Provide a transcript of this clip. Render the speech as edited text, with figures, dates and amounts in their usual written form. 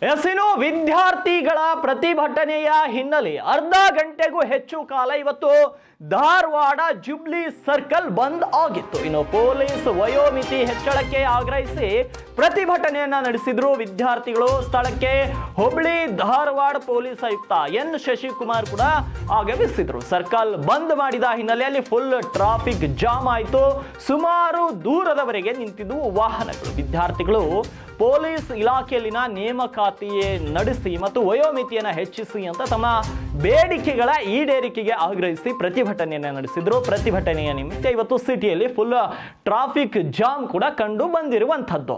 ಇನ್ನು ವಿದ್ಯಾರ್ಥಿಗಳ ಪ್ರತಿಭಟನೆಯ ಹಿನ್ನೆಲೆ ಅರ್ಧ ಗಂಟೆಗೂ ಹೆಚ್ಚು ಕಾಲ ಇವತ್ತು ಧಾರವಾಡ ಜುಬ್ಲಿ ಸರ್ಕಲ್ ಬಂದ್ ಆಗಿತ್ತು. ಇನ್ನು ಪೊಲೀಸ್ ವಯೋಮಿತಿ ಹೆಚ್ಚಳಕ್ಕೆ ಆಗ್ರಹಿಸಿ ಪ್ರತಿಭಟನೆಯನ್ನ ನಡೆಸಿದ್ರು ವಿದ್ಯಾರ್ಥಿಗಳು. ಸ್ಥಳಕ್ಕೆ ಹುಬ್ಳಿ ಧಾರವಾಡ ಪೊಲೀಸ್ ಆಯುಕ್ತ ಎನ್ ಶಶಿಕುಮಾರ್ ಕೂಡ ಆಗಮಿಸಿದ್ರು. ಸರ್ಕಲ್ ಬಂದ್ ಮಾಡಿದ ಹಿನ್ನೆಲೆಯಲ್ಲಿ ಫುಲ್ ಟ್ರಾಫಿಕ್ ಜಾಮ್ ಆಯಿತು. ಸುಮಾರು ದೂರದವರೆಗೆ ನಿಂತಿದ್ದು ವಾಹನಗಳು. ವಿದ್ಯಾರ್ಥಿಗಳು ಪೊಲೀಸ್ ಇಲಾಖೆಯಲ್ಲಿನ ನೇಮಕಾತಿ ನಡೆಸಿ ಮತ್ತು ವಯೋಮಿತಿಯನ್ನು ಹೆಚ್ಚಿಸಿ ಅಂತ ತಮ್ಮ ಬೇಡಿಕೆಗಳ ಈಡೇರಿಕೆಗೆ ಆಗ್ರಹಿಸಿ ಪ್ರತಿಭಟನೆಯನ್ನು ನಡೆಸಿದ್ರು. ಪ್ರತಿಭಟನೆಯ ನಿಮಿತ್ತ ಇವತ್ತು ಸಿಟಿಯಲ್ಲಿ ಫುಲ್ ಟ್ರಾಫಿಕ್ ಜಾಮ್ ಕೂಡ ಕಂಡು ಬಂದಿರುವಂಥದ್ದು.